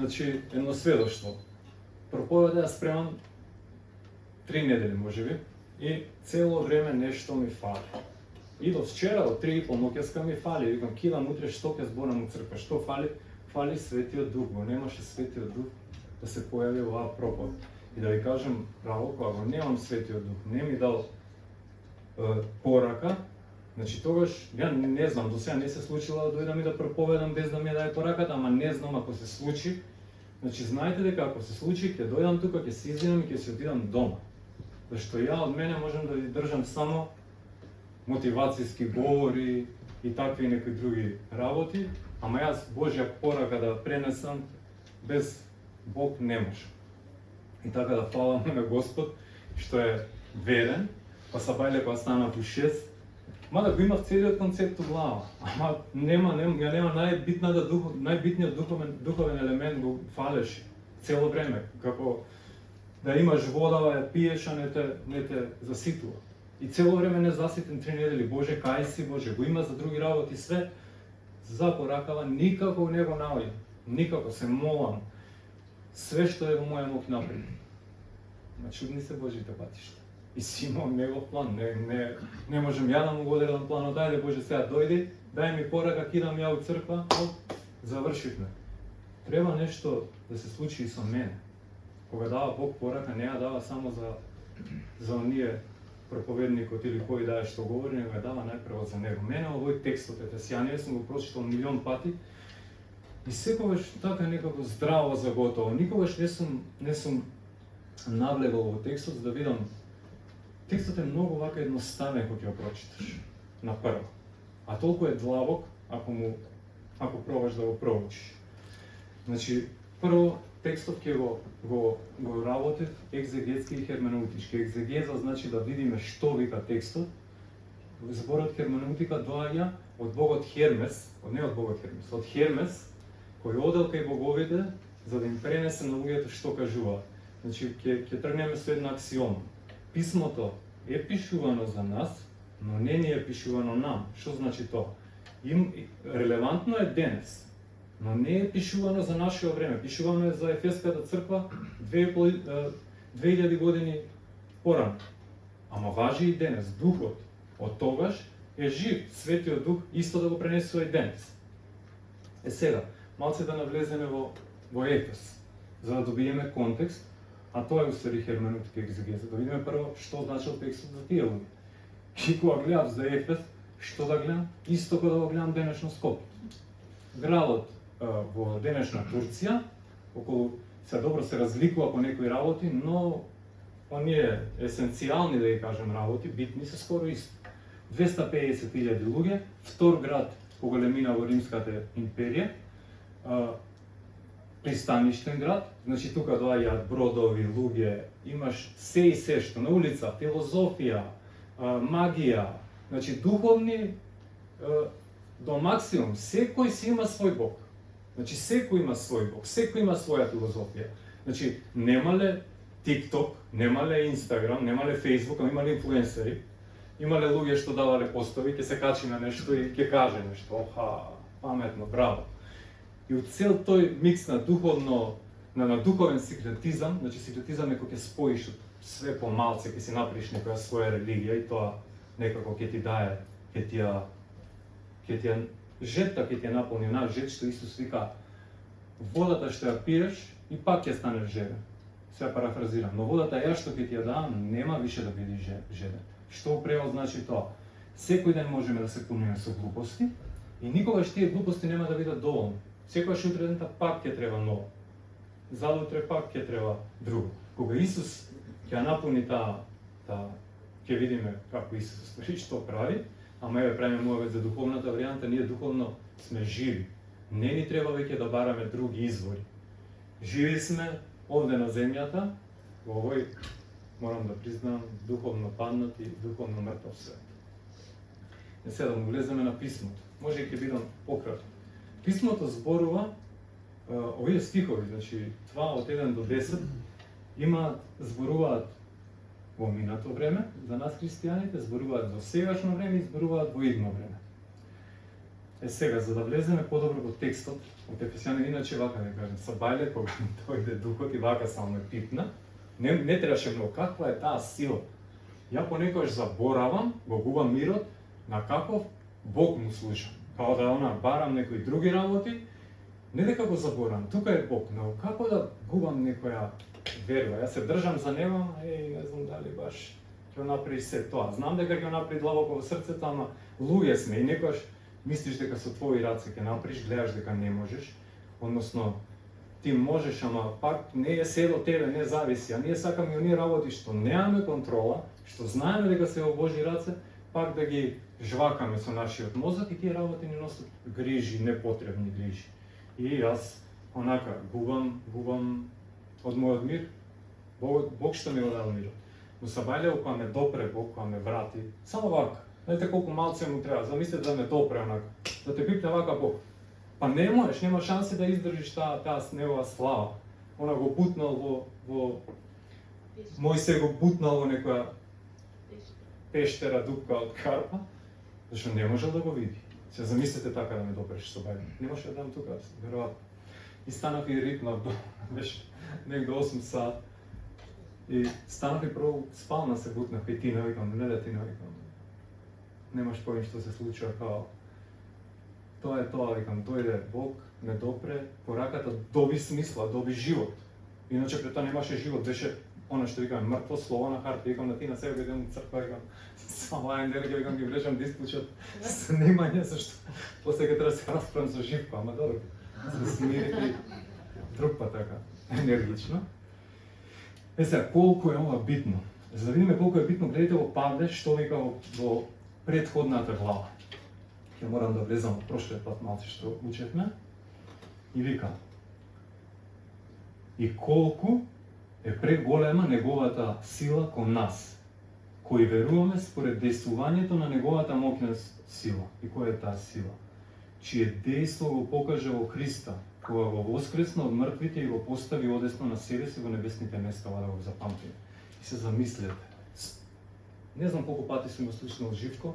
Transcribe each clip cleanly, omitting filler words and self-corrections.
Значи, едно сведоштво. Проповеда ја спремам 3 недели, можеби, и цело време нешто ми фали. И до вчера, од 3:30 ноќеска ми фали. Викам, кидам утре што ќе зборам у црква. Што фали? Фали Светиот Дух. Го немаше Светиот Дух да се појави оваа проповед. И да ви кажем право, кога го немам Светиот Дух, не ми дал порака, значи тогаш, ја не знам, до сега не се случило да дојдам и да проповедам без да ми даде пораката, ама не знам ако се случи. Значи, знаете дека ако се случи, ќе дојдам тука, ќе се извинам и ќе се отидам дома. Зашто ја од мене можам да ви држам само мотивацијски говори и такви некои други работи, ама јас Божја порака да пренесам без Бог не може. И така да фалам на Господ што е верен, па са бајле кога станав у 6, мада го имав целиот концепт у глава, ама нема најбитниот духовен елемент го фалеше цело време, како да имаш вода, ја пиеш, а не те заситува. И цело време не заситен 3 недели, Боже, кај си, Боже, го има за други работи, све за поракава, никако не го наоѓам, никако се молам, све што е во моја мок напред. Ма чудни се Божите патишта. И си имам негов план, не можем ја да му го одредам планот, дајде Боже сега дојди, дај ми порака, кидам ја у црква, завршивме. Треба нешто да се случи и со мене. Кога дава Бог порака, не ја дава само за оние проповедникот или кој дае што говори, него ја дава најпрво за него. Мене овој текстот Ефесијани сум го прочитал милион пати и секогаш така некако здраво заготово. Никогаш не сум навлегол во текстот за да видам. Текстот е многу вака едноставен кога ќе го прочиташ на прво. А толку е длабок ако пробаш да го проучиш. Значи, прво текстот ќе го работев екзегетски и херменеутички. Екзегеза значи да видиме што вика текстот. Зборот херменеутика доаѓа од богот Хермес, од Хермес, кој одел кај боговите за да им пренесе на луѓето што кажуваат. Значи, ќе тргнеме со една аксиома. Писмото е пишувано за нас, но не ни е пишувано нам. Што значи тоа? Релевантно е денес, но не е пишувано за нашето време. Пишувано е за Ефеската црква 2000 години порано. Ама важи и денес. Духот од тогаш е жив. Светиот Дух исто да го пренесува и денес. Сега, малце да навлеземе во Ефес, за да добиеме контекст, а тоа е устари херменеутика екзегеза. Да видиме прво што значил текстот за тие луѓе. И кога гледав за Ефес, што да гледам? Исто кога да го гледам денешно Скопје. Градот во денешна Турција, околу се добро се разликува по некои работи, но оние есенцијални, да ги кажем, работи, битни се скоро исто. 250.000 луѓе, втор град по големина во Римската империја, пристаништен град, значи тука доаѓаат бродови, луѓе, имаш се и се што на улица, филозофија, магија, значи духовни до максимум, секој си има свој бог. Значи секој има свој бог, секој има своја филозофија. Значи немале TikTok, немале Instagram, немале Facebook, ама имале инфлуенсери. Имале луѓе што давале постови, ќе се качи на нешто и ќе каже нешто. Оха, паметно, браво. И од цел тој микс на духовен секретизам, значи секретизам е кога ќе споиш све по малце, ќе си направиш некоја своја религија и тоа некако ќе ти дае, ќе ти ја жетта, ќе ти ја наполни на жет, што Исус вика водата што ја пиеш и пак ќе станеш жеден. Сега парафразирам, но водата ја што ќе ти ја дам нема више да бидеш жеден. Што превод значи тоа? Секој ден можеме да се пуниме со глупости и никогаш тие глупости нема да бидат доволни. Секојаш утре дента пак ќе треба ново. Задутре пак ќе треба друго. Кога Исус ќе напуни таа, ќе видиме како Исус ствари што прави, ама еве правиме муавет за духовната варијанта, ние духовно сме живи. Не ни треба веќе да бараме други извори. Живи сме овде на земјата, во овој, морам да признам, духовно паднат и духовно мртов свет. И сега да му влеземе на писмото. Може и ќе бидам пократко. Писмото зборува, овие стихови, значи това од 1 до 10, зборуваат во минато време, за нас христијаните, зборуваат во сегашно време и зборуваат во идно време. Сега, за да влеземе подобро во текстот, од Ефесјани, иначе вака да кажем, Сабајле, кога дојде духот и вака само ме питна, не требаше многу, каква е таа сила? Ја понекогаш заборавам, го губам мирот, на каков Бог му служам. Као да барам некои други работи, не дека го заборавам, тука е Бог, но како да губам некоја верба? Јас се држам за него, не знам дали баш ќе направи се тоа. Знам дека ќе направи длабоко во срцето, ама луѓе сме и некојаш мислиш дека со твои раце ќе направиш, гледаш дека не можеш, односно ти можеш, ама пак не е се до тебе, не зависи. А ние сакаме и оние работи што немаме контрола, што знаеме дека се во Божји раце, пак да ги жвакаме со нашиот мозок и тие работи ни носат грижи, непотребни грижи. И јас онака губам од мојот мир, Бог што ми го дал мирот. Но Сабајле, кога ме допре Бог, кога ме врати, само вака. Знаете колку малце му треба, замислете да ме допре онака, да те пипне вака Бог. Па не можеш, нема шанси да издржиш таа негова слава. Она го бутнал во Мојсе го бутнал во некоја пештера, дупка од карпа, зашто не можел да го види. Се замислете така да ме допреш со бајле. Не може да дам тука, веројатно. И станав и ритнав до беше негде 8 сат. И станав и прво спална се бутнав, петина, викам, не детина, викам. Немаш поим што се случува, као тоа е тоа, викам, дојде Бог, ме допре, пораката доби смисла, доби живот. Иначе пред тоа немаше живот, беше она што викам, мртво слово на харта, викам на ти на себе идем у црква, викам, само енергија, викам, ги врежам да исклучат снимање, зашто после ќе треба да се расправам со Живко, ама добро, се смирите друг пат така, енергично. Сега, колку е ова битно? За да видиме колку е битно, гледайте во Павле, што вика во предходната глава. Ќе морам да влезам во прошлиот пат малце што учевме. И вика, и колку е преголема неговата сила кон нас, кои веруваме според дејствувањето на неговата моќна сила. И која е таа сила? Чие дејство го покажа во Христа, кога го воскресна од мртвите и го постави одесно на себе си во небесните места, да го запамтиме. И се замислете. Не знам колку пати сум го слушнал Живко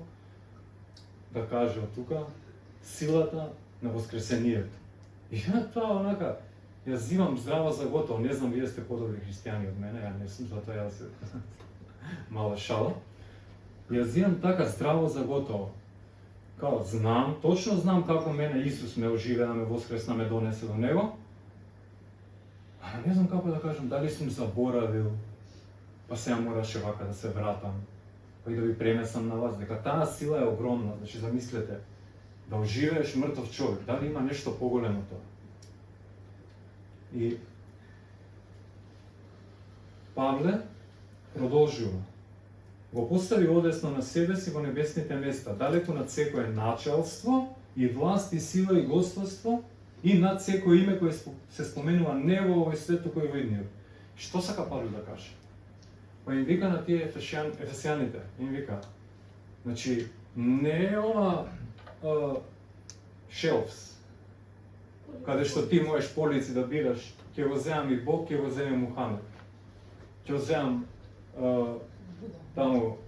да каже од тука силата на воскресението. И тоа онака, јас зимам здраво за готово, не знам, вие сте подобри христијани од мене, ја не сум, затоа ја се мала шала. Јас зимам така здраво за готово. Као, знам, точно знам како мене Исус ме оживе, да ме воскресна, ме донесе до Него. А не знам како да кажам, дали сум заборавил, па сега мораше вака да се вратам, па и да ви пренесам на вас, дека таа сила е огромна, значи замислете, да оживееш мртов човек, дали има нешто поголемо тоа? И Павле продолжува. Го постави одесно на себе си во небесните места, далеку над секое началство и власт и сила и господство и над секое име кое се споменува не во овој свет, туку и во идниот. Што сака Павле да каже? Па им вика на тие ефесјаните, им вика, значи, не е ова шелфс, каде што ти можеш полици да бираш, ќе го земам и Бог, ќе го земам Мухамед, ќе го земам таму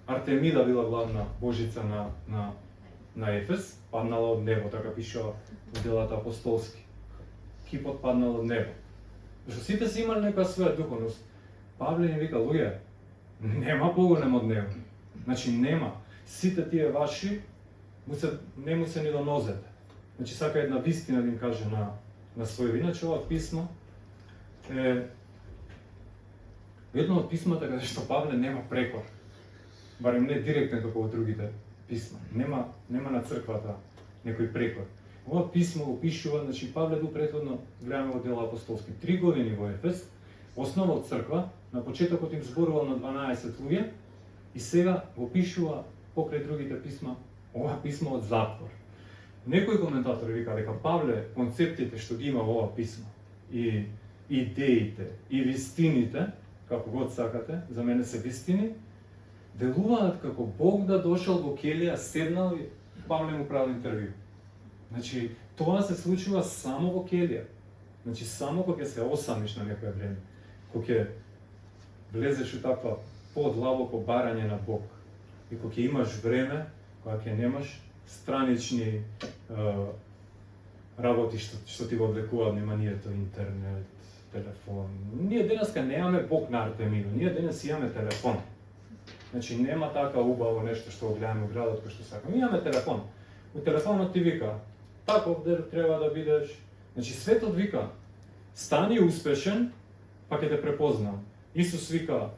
Артемида била главна божица на Ефес, паднала од небо, така пишува во делата апостолски. Кипот паднал од небо. Зашто сите си имали некоја своја духовност. Павле им вика, луѓе, нема поголем од него. Значи нема. Сите тие ваши не му се ни до нозете. Значи сака една вистина да им каже на свој. Иначе ова писмо е едно од писмата каде што Павле нема прекор. Барем не директно како во другите писма. Нема на црквата некој прекор. Ова писмо го пишува, значи Павле бил претходно гледаме во дела апостолски 3 години во Ефес, основа од црква, на почетокот им зборувал на 12 луѓе и сега го пишува покрај другите писма, ова писмо од затвор. Некои коментатори вика дека Павле концептите што ги има во ова писмо и идеите и вистините, како год сакате, за мене се вистини, делуваат како Бог да дошол во келија, седнал и Павле му правил интервју. Значи, тоа се случува само во келија. Значи, само кога ќе се осамиш на некој време, кога ќе влезеш у таква подлабоко барање на Бог и кога ќе имаш време, кога ќе немаш странични работи што ти го одвлекуваат вниманието, интернет, телефон. Ние денеска немаме Бог на Артемида, ние денес имаме телефон. Значи нема така убаво нешто што го гледаме во градот кој што сакаме. Имаме телефон. У телефонот ти вика, таков дел треба да бидеш. Значи светот вика, стани успешен, па ќе те препознам. Исус вика,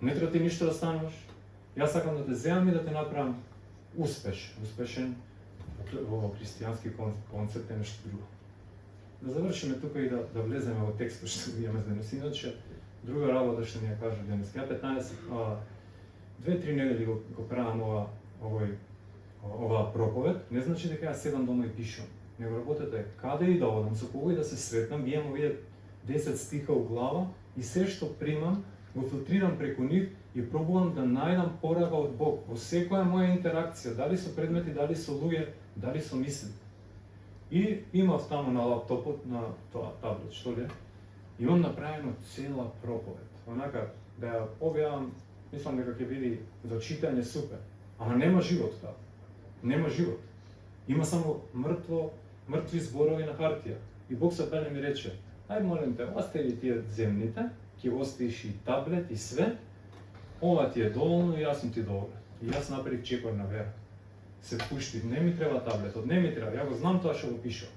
не треба ти ништо да стануваш. Јас сакам да те земам и да те направам успешен во христијански концепт е нешто друго. Да завршиме тука и да влеземе во текстот што имаме денес. Иначе, друга работа што ни ја кажа денес. Ја 2-3 недели го правам оваа проповед, не значи дека ја седам дома и пишам. Него работата е каде и да одам, со кого и да се сретнам, имам овие 10 стиха у глава и се што примам, го филтрирам преку нив и пробувам да најдам порака од Бог во секоја моја интеракција, дали со предмети, дали со луѓе, дали со мисли. И имав таму на лаптопот, на тоа таблет, што ли? Имам направено цела проповед. Онака, да ја објавам, мислам дека ќе биде за читање супер. Ама нема живот таа. Нема живот. Има само мртви зборови на хартија. И Бог се пеле ми рече, ај молим те, остави тие земните, ќе оставиш и таблет и све, ова ти е доволно и јас сум ти доволен. И јас направив чекор на вера. Се пушти, не ми треба таблетот, не ми треба, ја го знам тоа што го пишав.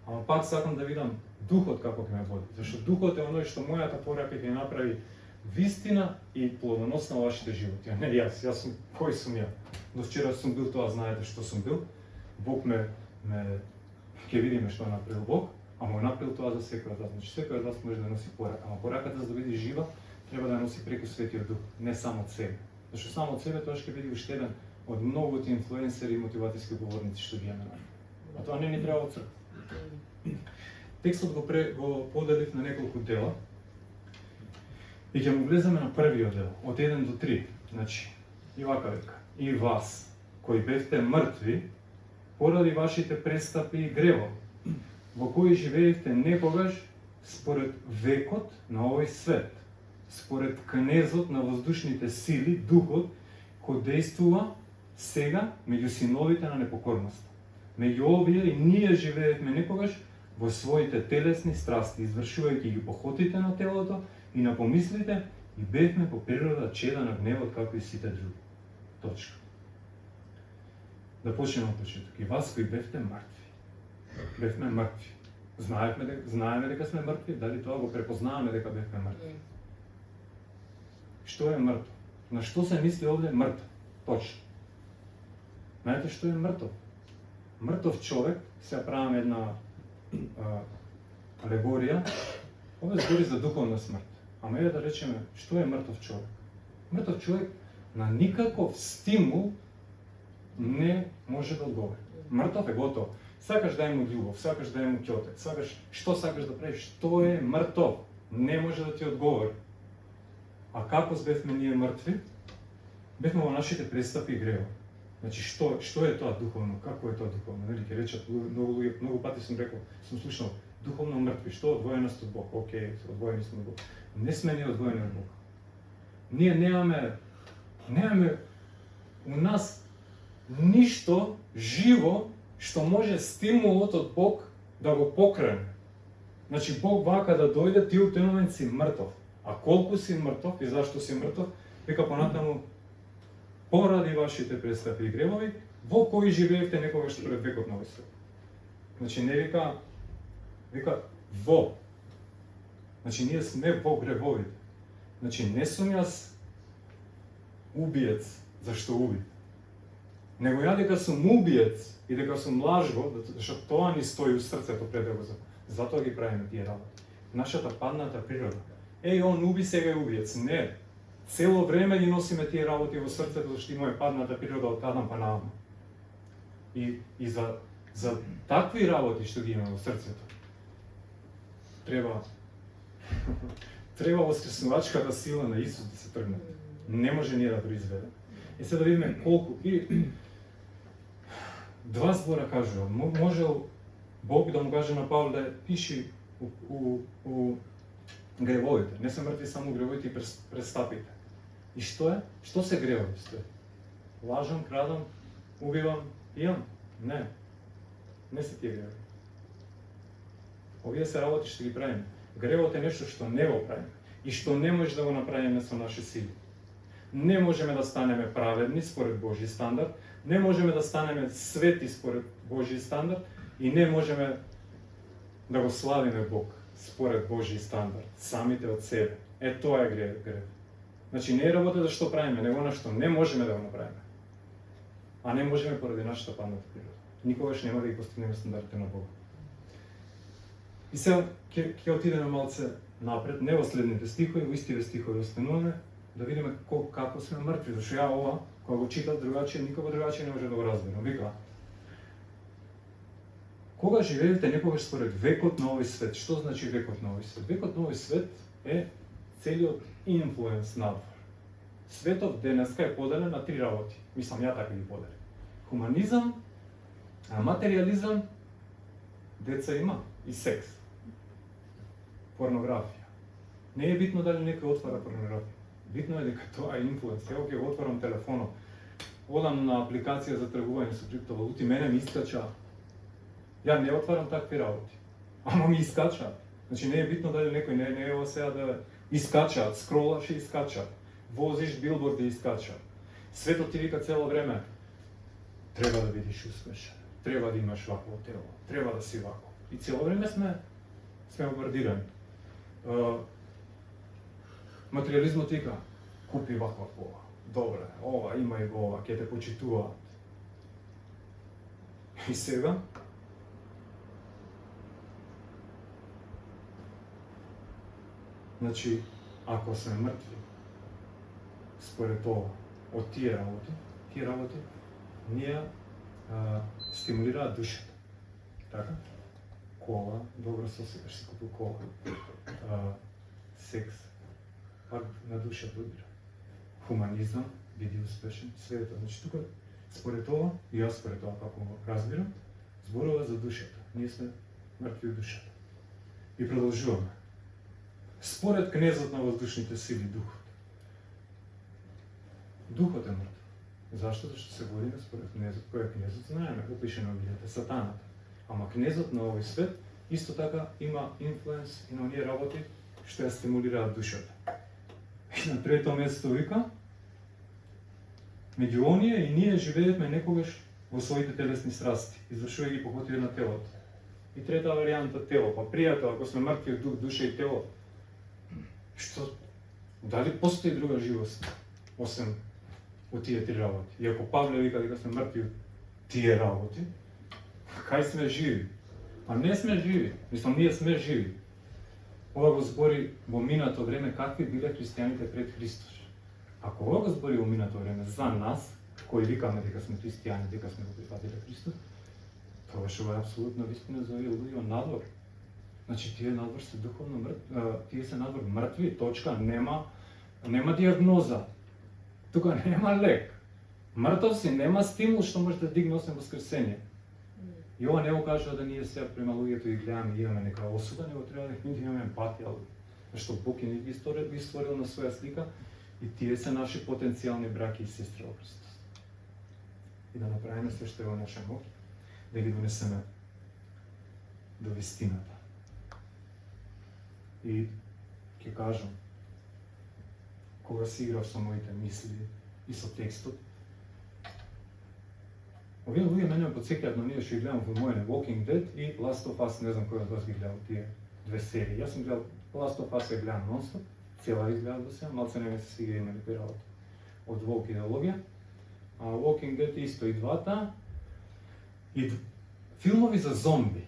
Ама пак сакам да видам духот како ќе ме води, зашто духот е оној што мојата порака ќе направи вистина и плодоносна во вашите животи. А не јас сум, кој сум ја? До вчера сум бил тоа, знаете што сум бил. Бог ќе видиме што направил Бог, ама направил тоа за секој од вас. Значи секој од вас може да носи порака, ама пораката за да биде жива треба да носи преку Светиот Дух, не само од себе. Зашто само од себе тоа ќе биде уштеден од многуто инфлуенсери и мотивацијски говорници што ги имаме. А тоа не ни треба од црква. Текстот го поделив на неколку дела и ќе му влеземе на првиот дел, од 1 до 3. Значи, и вака века, и вас, кои бевте мртви, поради вашите престапи и гревови, во кои живеевте некогаш според векот на овој свет, според кнезот на воздушните сили, духот, кој действува сега меѓу синовите на непокорноста. Меѓу овие и ние живеевме некогаш во своите телесни страсти, извршувајќи ги похотите на телото и на помислите, и бевме по природа чеда на гневот како и сите други. Точка. Да почнеме од почеток. И вас кои бевте мртви. Бевме мртви. Знаеме дека сме мртви, дали тоа го препознаваме дека бевме мртви. Што е мртво? На што се мисли овде мртв? Точно. Знаете што е мртов? Мртов човек, се правам една алегорија, овде збори за духовна смрт. Ама еве да речеме, што е мртов човек? Мртов човек на никаков стимул не може да одговори. Мртов е готов. Сакаш да му љубов, сакаш да му ќотек, што сакаш да правиш, што е мртов? Не може да ти одговори. А како бевме ние мртви? Бевме во нашите престапи и гревови. Значи што е тоа духовно? Како е тоа духовно? Нели ќе речат многу пати сум рекол, сум слушнал духовно мртви, што одвоеност од Бог? Океј, одвоени сме од Бог. Не сме ние одвоени од Бог. Ние немаме у нас ништо живо што може стимулот од Бог да го покрене. Значи Бог вака да дојде, ти у тој момент си мртов. А колку си мртов и зашто си мртов, века понатаму поради вашите престапи и гревови, во кои живеевте некогаш пред векот на овој свет. Значи не вика во. Значи ние сме во гревовите. Значи не сум јас убиец зашто уби. Него ја дека сум убиец и дека сум лажго, зашто тоа ни стои у срцето пред Него. Затоа ги правиме тие работи. Нашата падната природа. Он уби, сега е убиец. Не. Цело време ги носиме тие работи во срцето, зашто имаме падната природа од Адам па наама. И за такви работи што ги имаме во срцето, треба воскреснувачката сила на Исус да се тргне. Не може ние да произведе. И сега да видиме колку. И два збора кажува. Можел Бог да му каже на Павле да пиши у гревовите. Не се мртви само гревовите и престапите. И што е? Што се гревови? Лажам, крадам, убивам, пијам? Не. Не се тие гревови. Овие се работи што ги правиме. Гревот е нешто што не го правиме и што не може да го направиме со наши сили. Не можеме да станеме праведни според Божји стандард, не можеме да станеме свети според Божји стандард и не можеме да го славиме Бог според Божји стандард, самите од себе. Тоа е грев. Значи не е работа за што правиме, него на што не можеме да го направиме. А не можеме поради нашата падната природа. Никогаш нема да ги постигнеме стандардите на Бога. И сега ќе отидеме малце напред, не во следните стихови, во истите стихови остануваме, да видиме како сме мртви, зашто ја ова, кога го читав другачие, никога другачие не може да го разберам. Вика, кога живеете некогаш според векот на овој свет, што значи векот на овој свет? Векот на овој свет е целиот инфлуенс надвор. Светот денеска е поделен на три работи. Мислам, ја така ги поделим. Хуманизам, материализам, деца има и секс. Порнографија. Не е битно дали некој отвара порнографија. Битно е дека тоа е инфлуенс. Ево ќе го отварам телефонот. Одам на апликација за тргување со криптовалути, мене ми искача. Ја не отварам такви работи. Ама ми искача. Значи не е битно дали некој не е ова сега да искача, скролаш и искача. Возиш билборд и искача. Светот ти вика цело време. Треба да бидеш успешен. Треба да имаш вакво тело. Треба да си вако. И цело време сме бомбардирани. Материализмот вика, купи ваква кола. Добре, ова, има и ова, ќе те почитуваат. И сега, значи, ако сме мртви, според ова, од тие работи, ние стимулираат душата. Така? Кола, добро сосекаш си купил кола. Секс, пак на душата одбира. Хуманизам, биди успешен, све тоа. Значи тука, според ова, и јас според ова како го разбирам, зборува за душата. Ние сме мртви од душата. И продолжуваме. Според кнезот на воздушните сили, духот. Духот е мртв. Зашто? Зашто се водиме според кнезот. Кој е кнезот? Знаеме, го пише на Библијата, сатаната. Ама кнезот на овој свет исто така има инфлуенс и на оние работи што ја стимулираат душата. И на трето место вика, меѓу оние и ние живеевме некогаш во своите телесни страсти, извршувајќи ги похотите на телото. И трета варијанта тело, па пријател, ако сме мртви од дух, душа и тело, што дали постои друга живост освен од тие три работи? И ако Павле вика дека сме мртви од тие работи, кај сме живи? А не сме живи. Мислам, ние сме живи. Ова го збори во минато време какви биле христијаните пред Христос. Ако ова го збори во минато време за нас, кои викаме дека сме христијани, дека сме го прифатиле Христос, тоа ова е апсолутно вистина за овие луѓе надвор. Значи тие надвор се духовно мртви, тие се надвор мртви, точка, нема диагноза. Тука нема лек. Мртов си, нема стимул што може да дигне освен воскресение. И ова не го кажува да ние сега према луѓето и гледаме и имаме нека осуда, него треба да имаме емпатија. Зашто Бог и ги створил на своја слика и тие се наши потенцијални браќи и сестри во Христос. И да направиме се што е во наша моќ, да ги донесеме до вистината. И ќе кажам, кога си играв со моите мисли и со текстот, овие луѓе мене ме потсекаат на ние што ги гледам во моје Walking Dead и Last of Us, не знам кој од вас ги гледал тие две серии. Јас сум гледал Last of Us, ја гледам нонстоп, цела изгледам до сега, малце не ми се свига има некој работа од волк идеологија. А Walking Dead исто и двата. И филмови за зомби.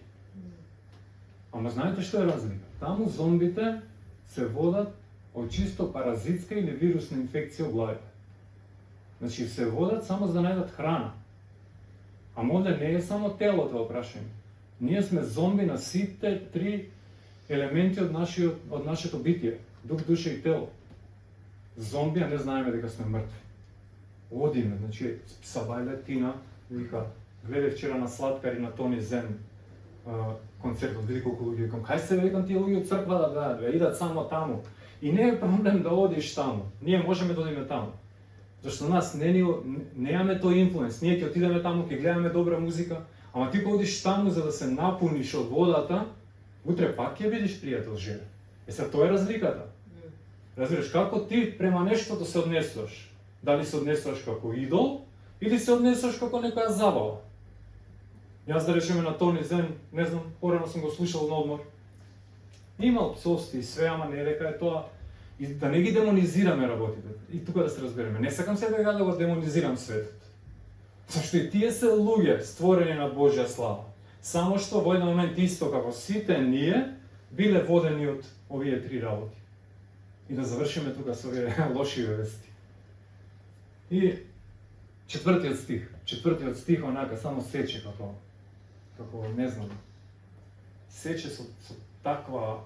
Ама знаете што е разлика? Таму зомбите се водат од чисто паразитска или вирусна инфекција во главите. Значи се водат само за да најдат храна. Ама овде не е само телото во прашање. Ние сме зомби на сите три елементи од нашето битие. Дух, душа и тело. Зомби, а не знаеме дека сме мртви. Одиме, значи, Сабајле Тина, вика, гледај вчера на Сладкари на Тони Зен концертот, види колку луѓе, викам, кај се викам тие луѓе од црква да гледат, идат само таму. И не е проблем да одиш таму. Ние можеме да одиме таму. Зашто нас немаме тој инфлуенс. Ние ќе отидеме таму, ќе гледаме добра музика, Ама ти одиш таму за да се напуниш од водата, утре пак ќе видиш пријател жена. Сега тоа е разликата. Разбираш, како ти према нештото се однесуваш? Дали се однесуваш како идол или се однесуваш како некоја забава? Јас да речеме на Тони Зен, не знам, порано сум го слушал на одмор. Имал псовсти и све, ама не дека е тоа. И да не ги демонизираме работите. И тука да се разбереме. Не сакам себе да го демонизирам светот. Зашто и тие се луѓе створени на Божја слава. Само што во еден момент исто како сите ние биле водени од овие три работи. И да завршиме тука со овие лоши вести. И четвртиот стих онака само сече како не знам. Сече со таква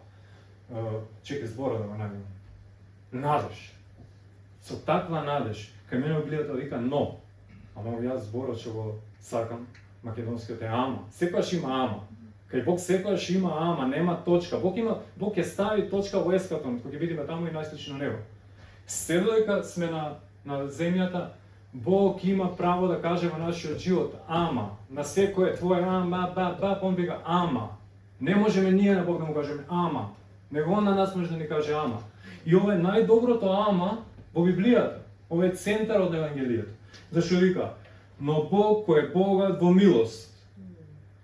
чекај збора да го најдам. Надеж. Со таква надеж. Кај мене го гледате вика но. Ама јас зборот што го сакам, македонскиот е ама. Секогаш има ама. Кај Бог секогаш има ама, нема точка. Бог ќе стави точка во ескатон, кога ќе видиме таму и најслично него. Се додека сме на земјата, Бог има право да каже во нашиот живот ама. На секое твое ама, он вика ама. Не можеме ние на Бог да му кажеме ама. Него он на нас може да ни каже ама. И ова е најдоброто ама во Библијата. Ова е центарот на Евангелието. Зашто вика, но Бог кој е богат во милост,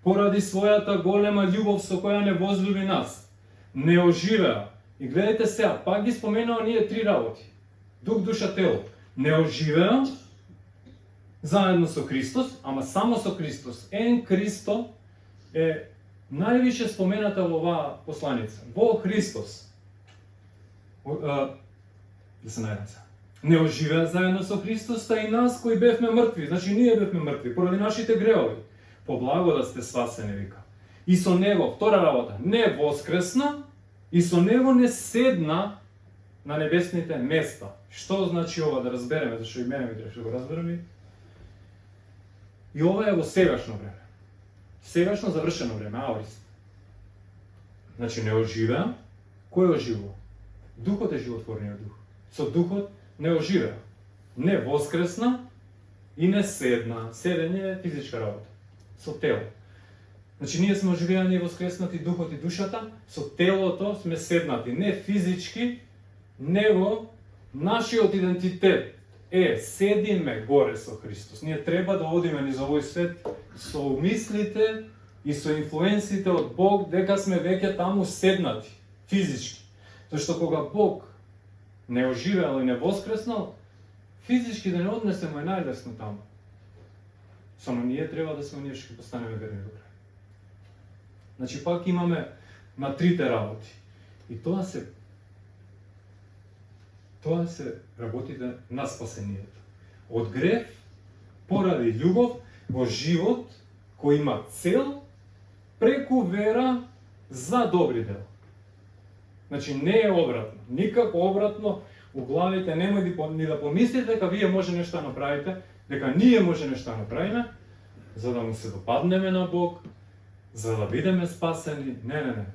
поради својата голема љубов со која не возлюби нас, не оживеа. И гледайте сега, пак ги споменува ние три работи. Дух, душа, тело. Не оживеа заедно со Христос, ама само со Христос. Христо е највише спомената во оваа посланица. Во Христос. Да се најдам сега. Не оживеа заедно со Христос, та и нас кои бевме мртви. Значи ние бевме мртви поради нашите греови. По благодат сте спасени, вика. И со него, втора работа, не воскресна и со него не седна на небесните места. Што значи ова да разбереме, зашто и мене ми требаше да го разбереме. И ова е во сегашно време. Сегашно завршено време, аурис. Значи не оживеа, кој оживува? Духот е животворниот дух. Со духот не оживеа, не воскресна и не седна. Седење е физичка работа. Со тело. Значи ние сме оживеани и воскреснати духот и душата, со телото сме седнати, не физички, него нашиот идентитет е седиме горе со Христос. Ние треба да одиме низ овој свет со мислите и со инфлуенсите од Бог дека сме веќе таму седнати, физички. Зашто кога Бог не оживеал и не воскреснал, физички да не однесеме најлесно таму. Само ние треба да сме ние што постанеме верни до крај. Значи пак имаме на трите работи. И тоа се работите на спасението. Од грев, поради љубов, во живот кој има цел, преку вера за добри дела. Значи не е обратно, никако обратно, у главите немој ни да помислите дека вие може нешто да направите, дека ние може нешто да направиме, за да му се допаднеме на Бог, за да бидеме спасени. Не.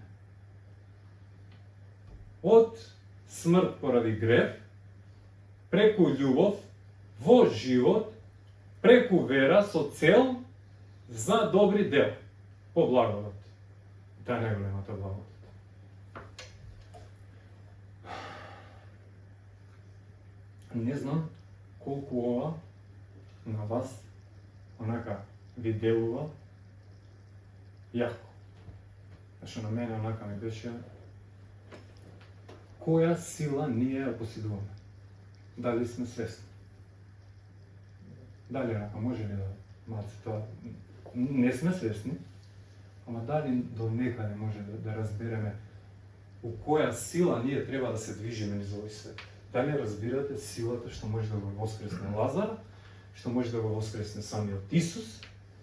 Од смрт поради грев, преку љубов, во живот, преку вера со цел за добри дела. По благодат. Таа е најголемата благодат. Не знам колку ова на вас онака ви делува јако. Зашто на мене онака ми беше која сила ние ја поседуваме. Дали сме свесни? Дали онака може ли да малце тоа? Не сме свесни, ама дали до некаде може да разбереме у која сила ние треба да се движиме низ овој свет? Дали разбирате силата што може да го воскресне Лазар, што може да го воскресне самиот Исус,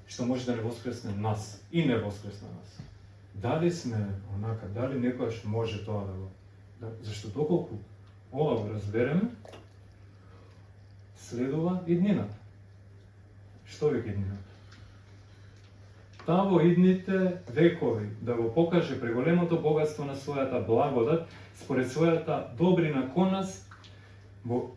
што може да не воскресне нас и не воскресне нас? Дали сме онака, дали некојаш може тоа да го... Зашто доколку ова го разбереме, следува иднината. Што вика иднината? Таа во идните векови да го покаже преголемото богатство на својата благодат, според својата добрина кон нас, во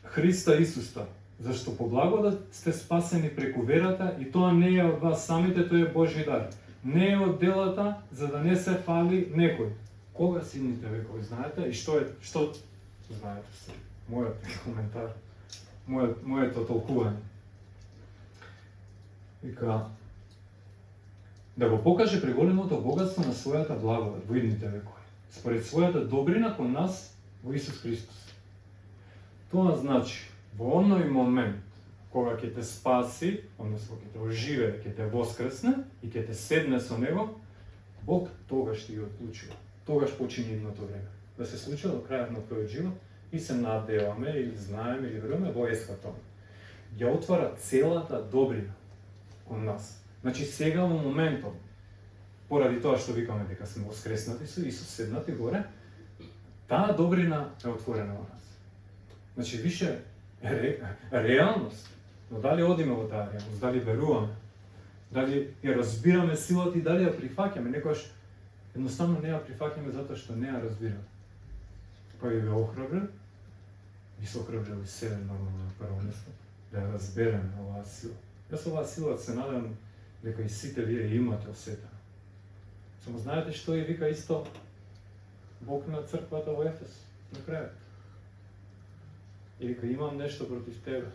Христа Исуса, Зашто по благодат сте спасени преку верата и тоа не е од вас самите, тоа е Божји дар. Не е од делата за да не се фали некој. Кога си идните векови, знаете? И што знаете се? Мојот коментар, моето толкување. Вика, да го покаже преголемото богатство на својата благодат во идните векови, според својата добрина кон нас во Исус Христос. Тоа значи, во оној момент, кога ќе те спаси, односно ќе те оживее, ќе те воскресне и ќе те седне со Него, Бог тогаш ти ги одлучува. Тогаш почине идното време. Да се случи до крајот на твојот живот и се надеваме, или знаеме, или веруваме во есхатон. Ја отвара целата добрина кон нас. Значи сега во моментот, поради тоа што викаме дека сме воскреснати со Исус седнати горе, таа добрина е отворена во нас. Значи више реалност. Но дали одиме во таа реалност, дали веруваме, дали ја разбираме силата и дали ја прифаќаме, некојаш едноставно не ја прифаќаме затоа што не ја разбираме. Па ја ве охрабрил, и се охрабрил и себе нормално на прво место, да ја разбереме оваа сила. Јас оваа сила се надам дека и сите вие имате осетена. Само знаете што и вика исто Бог на црквата во Ефес, на крајот. И вика, имам нешто против тебе.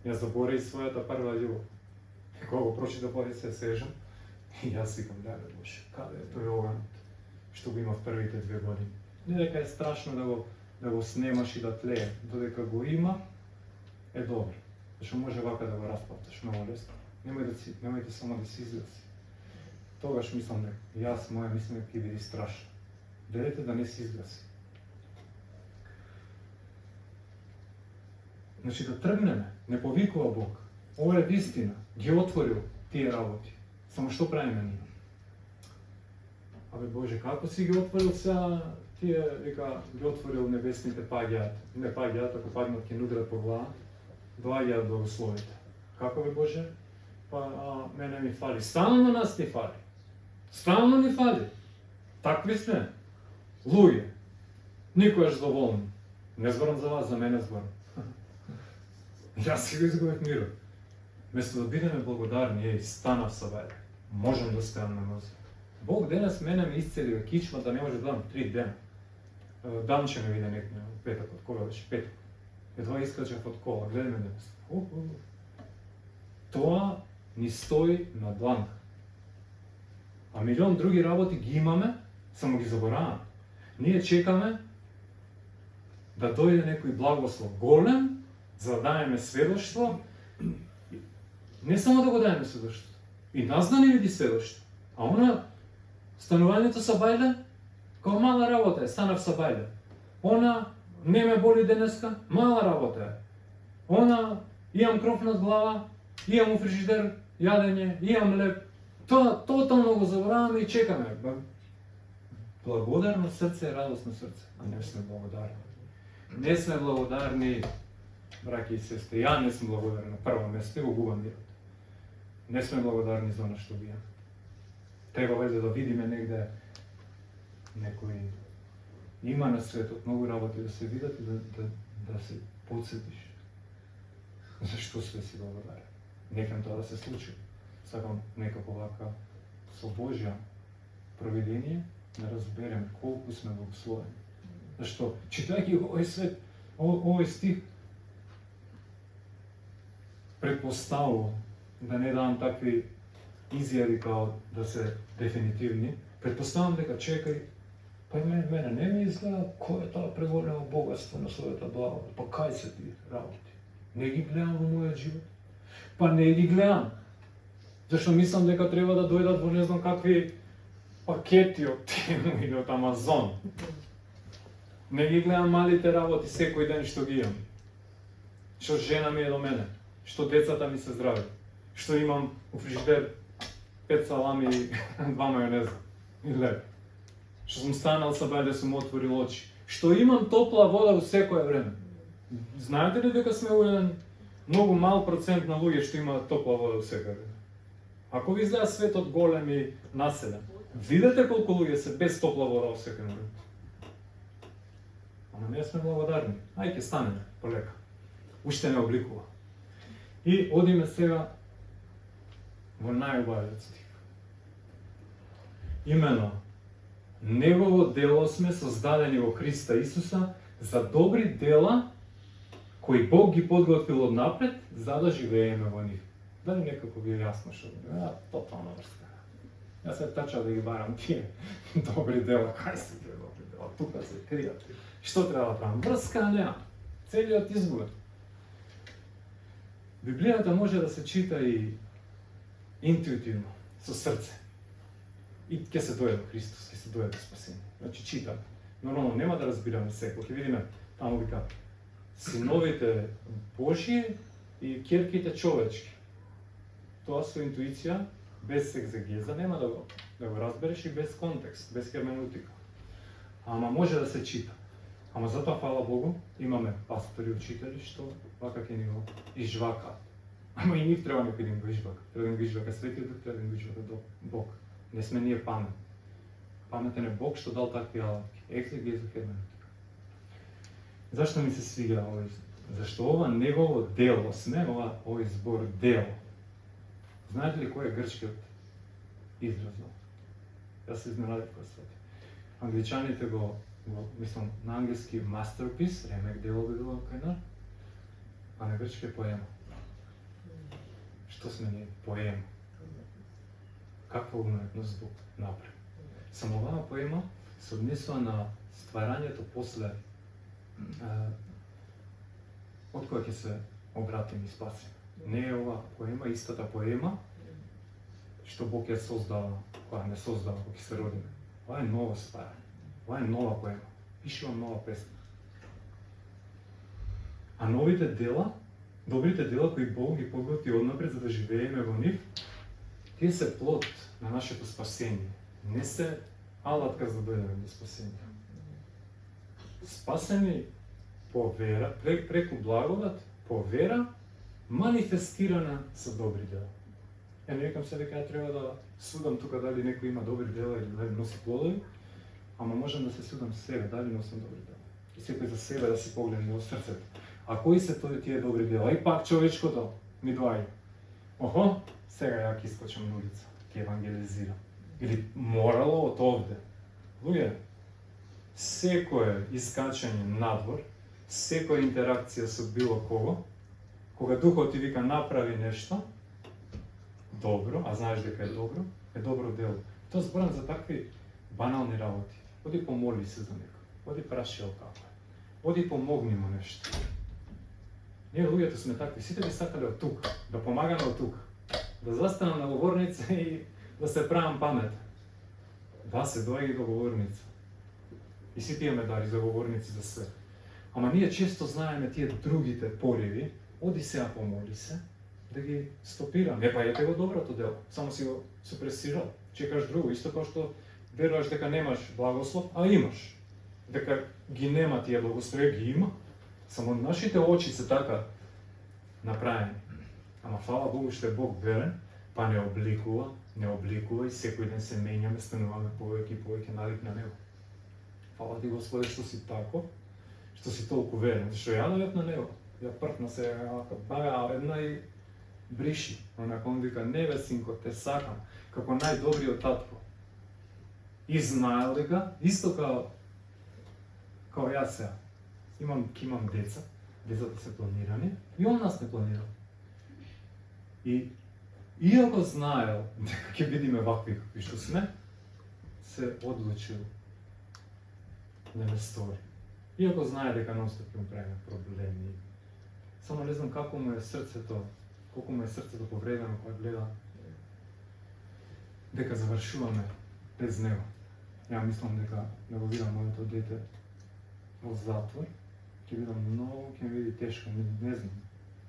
Ја заборави својата прва љубов. И кога го прочита па се сежам, и јас викам, леле Боже, каде е тој оганот што го има в првите 2 години? Не дека е страшно да го снемаш и да тлее, додека го има, е добро. Зашто може вака да го распапташ многу лесно. Немајте само да се изгаси. Тогаш мислам дека јас моја мислење ќе биде страшно. Гледайте да не се изгаси. Значи да тргнеме, не повикува Бог. Ова е вистина, ги отворил тие работи. Само што правиме ние? Абе Боже, како си ги отворил сега тие, вика, ги отворил небесните паѓаат. Не паѓаат, ако паднат ќе нудрат по глава, доаѓаат благословите. Како бе Боже? Па мене ми фали. Стално на нас ни фали. Стално ни фали. Такви сме. Луѓе. Никојаш доволни. Не зборам за вас, за мене зборам. Јас си го изгубив мирот. Место да бидеме благодарни, станав са бајле. Можам да стојам на нозе. Бог денес мене ми исцели кичма да не може да дам 3 дена. Данче ме виде некој, петок, од кога беше петок. Едва искачав од кола, гледај ме денес. Тоа ни стои на дланка. А милион други работи ги имаме, само ги забораваме. Ние чекаме да дојде некој благослов голем, за да даеме сведоштво, не само да го даеме сведоштво, и нас да не види сведоштво. А она, станувањето са бајле, као мала работа е, станав са бајле. Она, не ме боли денеска, мала работа е. Она, имам кров над глава, имам у фрижидер јадење, имам леп. Тоа тотално го забораваме и чекаме. Благодарно срце е радосно срце, а не сме благодарни. Не сме благодарни, браќи и сестри, ја не сум благодарен на прво место и го губам мирот. Не сме благодарни за оно што бијам. Треба веќе да видиме негде некој има на светот многу работи да се видат и да се подсетиш. Зашто све си благодарен? Некам тоа да се случи. Сакам некако вака со Божја провидение да разбереме колку сме благословени. Зашто читајќи овој свет, овој стих, предпоставувам да не давам такви изјави као да се дефинитивни, предпоставам дека чекај, па и мене не ми изгледа кој е тоа преголемо богатство на својата благодат, па кај се ти работи? Не ги гледам во мојот живот? Па не ги гледам. Зашто мислам дека треба да дојдат во не знам какви пакети од Тему или од Амазон. Не ги гледам малите работи секој ден што ги имам. Што жена ми е до мене, што децата ми се здрави, што имам у фрижидер 5 салами и 2 мајонеза и леп. Што сум станал са бајле, сум отворил очи. Што имам топла вода во секое време. Знаете ли дека сме у еден многу мал процент на луѓе што имаат топла вода во секое време? Ако ви изгледа светот голем и населен, видете колку луѓе се без топла вода во секое време. Ама не сме благодарни. Ајде станеме полека. уште не обликува. И одиме сега во најубавиот стих. Имено, Негово дело сме создадени во Христа Исуса за добри дела кои Бог ги подготвил однапред, за да живееме во нив. Дали некако ви е јасно што тотално врска. Јас се тача да ги барам тие добри дела, кај се тие добри дела, тука се кријат. Што треба да правам? Врска нема. Целиот избор. Библијата може да се чита и интуитивно, со срце. И ќе се дојде до Христос, ќе се дојде до спасение. Значи читам. Нормално нема да разбираме се, кога ќе видиме таму вика синовите Божји и ќерките човечки. Тоа со интуиција, без екзегеза, нема да го разбереш и без контекст, без херменеутика. Ама може да се чита. Ама затоа, фала Богу, имаме пастори и учители што вака ќе ни го изжвакаат. Ама и нив треба некој да го изжвака. Треба да го изжвака Светиот Дух, треба да го изжвака Бог. Не сме ние памет. Паметен е Бог што дал такви алатки. Екзегеза, херменеутика. Зашто ми се свига овој? Зашто ова негово дело сме, овој збор дело. Знаете ли кој е грчкиот израз? Јас се изненадив кога сватив. Англичаните го мислам, на англиски masterpiece, ремек дело би било кај нас, а на грчки е поема. Што сме ние? Поема. Каква уметност Бог направи? Само оваа поема се однесува на стварањето после од која ќе се обратим и спасим. Не е ова поема, истата поема, што Бог ја создава, која не создава, кога ќе се родиме. Ова е ново стварање. Ова е нова поема. Пишувам нова песна. А новите дела, добрите дела кои Бог ги подготви однапред за да живееме во нив, тие се плод на нашето спасение. Не се алатка за да дојдеме до спасение. Спасени по вера, преку благодат, по вера, манифестирана со добри дела. Ја не викам се дека ја треба да судам тука дали некој има добри дела или дали носи плодови, ама можам да се судам себе дали носам добри дела. И секој за себе да си погледне во срцето. А кои се тие добри дела? И пак човечкото ми доаѓа. Охо, сега ја ќе искочам на улица, ќе евангелизирам. Или морало од овде. Луѓе, секое искачање надвор, секоја интеракција со било кого, кога Духот ти вика направи нешто добро, а знаеш дека е добро дело. Тоа зборам за такви банални работи. Оди помоли се за некој, оди праши како е, оди помогни му нешто. Ние луѓето сме такви, сите би сакале од тука, да помагаме од тука, да застанам на говорница и да се правам памет. Да, се доаѓа до говорница. И сите имаме дари за говорници за све. Ама ние често знаеме тие другите пориви, оди сега помоли се, да ги стопирам. Па ете го доброто дело, само си го супресирал, чекаш друго, исто како што веруваш дека немаш благослов, а имаш. Дека ги нема тие благослови, ги има. Само нашите очи се така направени. Ама фала Богу што е Бог верен, па не обликува и секој ден се менјаме, стануваме повеќе и повеќе навик на него. Фала ти Господи што си тако, што си толку верен, зашто ја навек на него. Ја пртна се, бага една и бриши. Онака он вика, неве синко, те сакам, како најдобриот татко. И знаел дека, исто као јас сега, имам деца, децата се планирани, и он нас не планирал. И иако знаел дека ќе бидеме вакви какви што сме, се одлучил да не стори. Иако знае дека нонстоп ќе му правиме проблеми. Само не знам како му е срцето, колку му е срцето повредено кога гледа дека завршуваме без него. Ја мислам дека не го видам моето дете во затвор, ќе видам многу, ќе ми види тешко, не знам.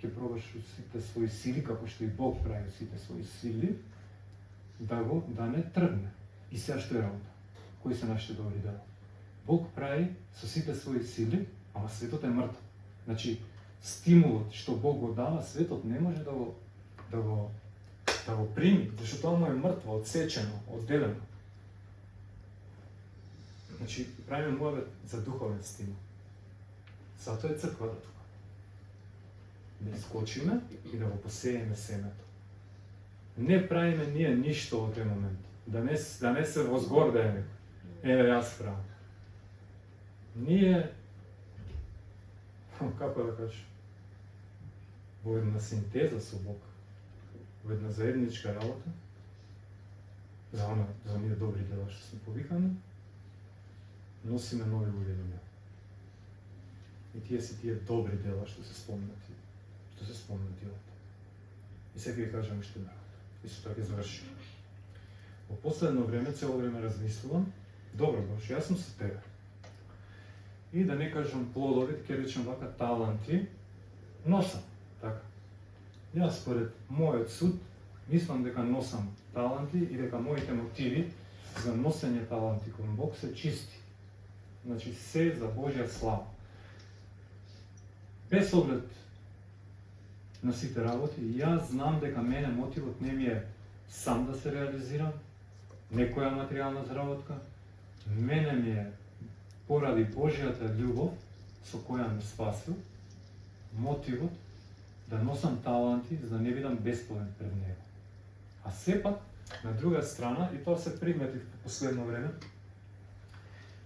Ќе пробаш сите своји сили, како што и Бог прави сите своји сили, да не тргне. И сега што е работа? Кои се нашите добри дела? Бог прави со сите своји сили, ама светот е мртв. Значи, стимулот што Бог го дава, светот не може да го прими, зашто тоа му е мртво, одсечено, одделено. Значи, правиме муавет за духовен стимул. Затоа е црквата тука. да искочиме и да го посееме семето. Не правиме ние ништо во тој момент. Да не се возгордееме. Еве јас правам. Ние, како да кажем, во една синтеза со Бог, во една заедничка работа, за ние добри дела што сме повикани, носиме нови луѓе на него. И тие се тие добри дела што се спомнати овде. И сега ви кажам уште една. И со тоа ќе завршим. Во последно време, цело време размислувам, добро Боже, јас сум со тебе. И да не кажам плодови, ќе речем вака таланти, носам, така. Јас според мојот суд, мислам дека носам таланти и дека моите мотиви за носење таланти кон Бог се чисти. Значи, се за Божја слава. Без оглед на сите работи, јас знам дека мене мотивот не ми е сам да се реализирам, некоја материјална заработка, мене ми е поради Божјата љубов со која ме спасил, мотивот да носам таланти за да не бидам бесплоден пред него. А сепак, на друга страна, и тоа се приметив по последно време,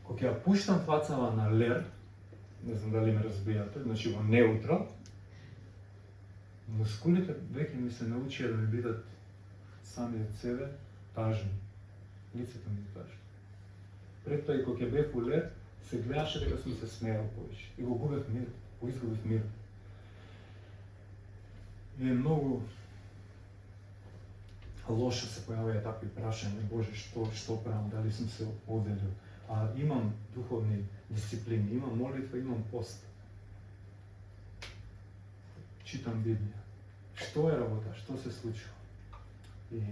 кога ја пуштам фацава на лер, не знам дали ме разбирате, значи во неутрал, мускулите веќе ми се научија да ми бидат сами од себе тажни. Лицето ми е тажно. Пред тоа и кога ќе бев у лер, се гледаше дека сум се смејал повеќе. И го губев мир, го изгубив мир. И е многу лошо се појаваја такви прашања, Боже, што правам, дали сум се оделил. А имам духовни дисциплини, имам молитва, имам пост. Читам Библија. Што е работа, што се случува? И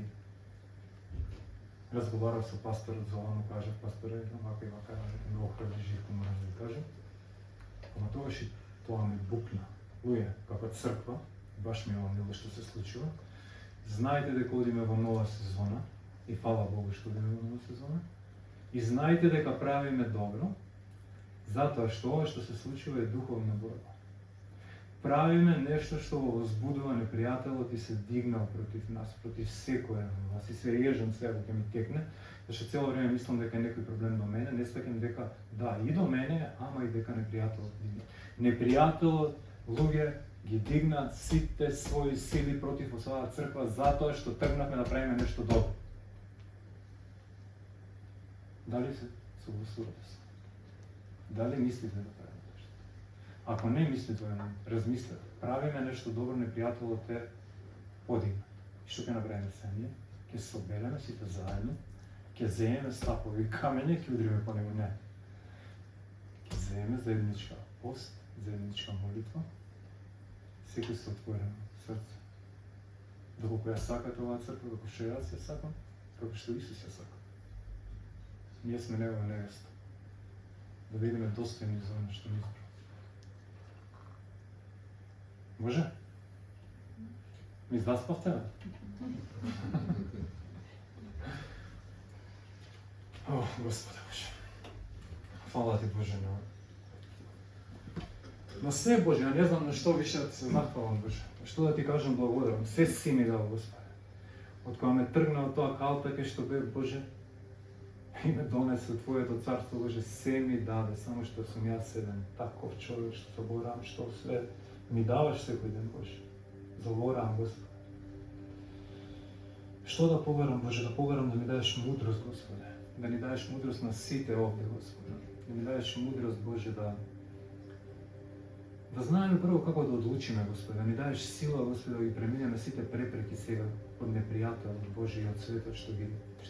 разговарав со пасторот Золано, кажав, пасторе, вака и вака, многу храбри живко морам да ви кажам. Ама тогаш и тоа ми букна. Луѓе, како црква, баш ми е мило што се случува. Знаете дека одиме во нова сезона, и фала Богу што одиме во нова сезона, и знаете дека правиме добро, затоа што ова што се случува е духовна борба. Правиме нешто што го возбудува непријателот и се дигнал против нас, против секој од вас, и се ежам сега ќе ми текне, зашто цело време мислам дека е некој проблем до мене, не сваќам дека да, и до мене, ама и дека непријателот дигна. Непријателот, луѓе, ги дигна сите своји сили против оваа црква затоа што тргнавме да правиме нешто добро. Дали се согласувате се? Дали мислите да правиме нешто? Ако не мислите, размислете. Правиме нешто добро, непријателот е подигна. И што ќе направиме се ние? Ќе се собереме сите заедно, ќе земеме стапови и камења, ќе удриме по него, не. Ќе земеме заедничка пост, заедничка молитва, секој се отворено срце. Доколку ја сакате оваа црква, како што јас ја сакам, како што Исус ја сака. Ние сме негова невеста. Да бидеме достојни за оно што ни избрал. Може? Ми заспавте, бе? О, Господе Боже. Фала ти, Боже, на се, Боже, ја не знам на што више да ти се захвалам, Боже. Што да ти кажам благодарам. Се си ми дал, Господе. Од кога ме тргна од тоа калтаке што бев, Боже, и ме донесе од Твоето царство, Боже, се ми даде, само што сум јас еден таков човек, што заборам, што све ми даваш секој ден, Боже. Заборам, Господе. Што да побарам, Боже, да побарам да ми даеш мудрост, Господе. Да ни даеш мудрост на сите овде, Господе. Да ми даеш мудрост, Боже, да знаеме прво како да одлучиме, Господе, да ни даеш сила, Господе, да ги преминеме сите препреки сега од непријателот Божи и од светот што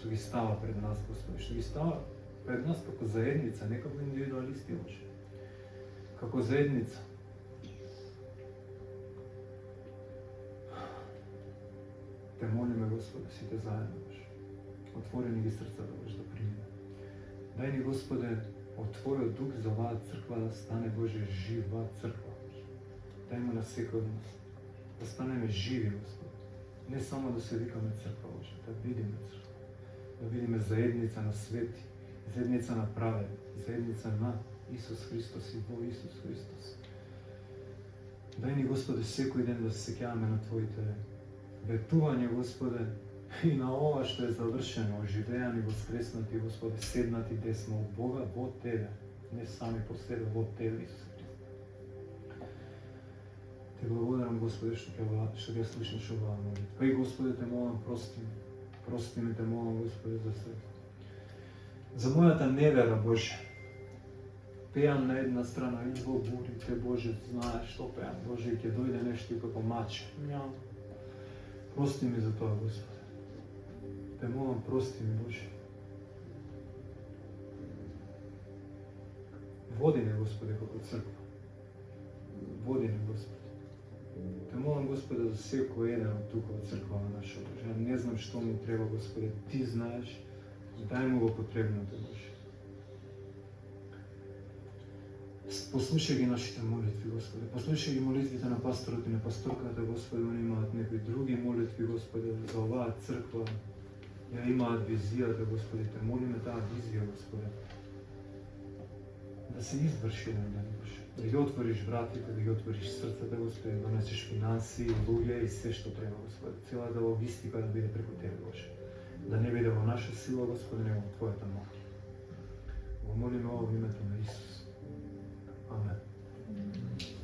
ги става пред нас, Господе, што ги става пред нас како заедница, не како индивидуалисти, Боже. Како заедница. Те молиме, Господе, сите заедно, Боже. Отворени ги срцата, Боже, да примиме. Дај ни, Господе, од Твојот дух за оваа црква да стане, Боже, жива црква. Дај му на секој од нас. Да станеме живи, Господи. Не само да се викаме црква, Боже, да видиме црква. Да видиме заедница на свети, заедница на праведни, заедница на Исус Христос и во Исус Христос. Дај ни, Господи, секој ден да се сеќаваме на Твоите ветувања, Господи, и на ова што е завршено, оживеани, воскреснати, Господи, седнати десно од Бога во Тебе, не сами по себе, во Тебе, Исусе Христе. Те благодарам, Господи, што ќе слушнеш оваа молитва. И, Господи, те молам, прости ми, те молам, Господи, за мојата невера, Боже. Пеам на една страна и во бурите, Боже, знаеш што пеам, Боже, и ќе дојде нешто и како мач. Прости ми за тоа, Господи. Те молам, прости ми, Боже. Води ме, Господи, како црква. Води ме, Господи. Те молам, Господи, за секој еден од тука од црквава наша, Боже. Ја не знам што му треба, Господи, Ти знаеш. Дај му го потребното, Боже. Послушај ги нашите молитви, Господи. Послушај ги молитвите на пасторот и на пасторката, Господи. Они имаат некои други молитви, Господи, за оваа црква. Ја имаат визијата, Господи. Те молиме таа визија, Господи, да се изврши еден ден, Боже. Да ги отвориш вратите, да ги отвориш срцата, Господи, да донесеш финанси, луѓе и се што треба, Господи. Целата логистика да биде преку Тебе, Боже. Да не биде во наша сила, Господи, него во Твојата моќ. Го молиме ова во името на Исус. Амен.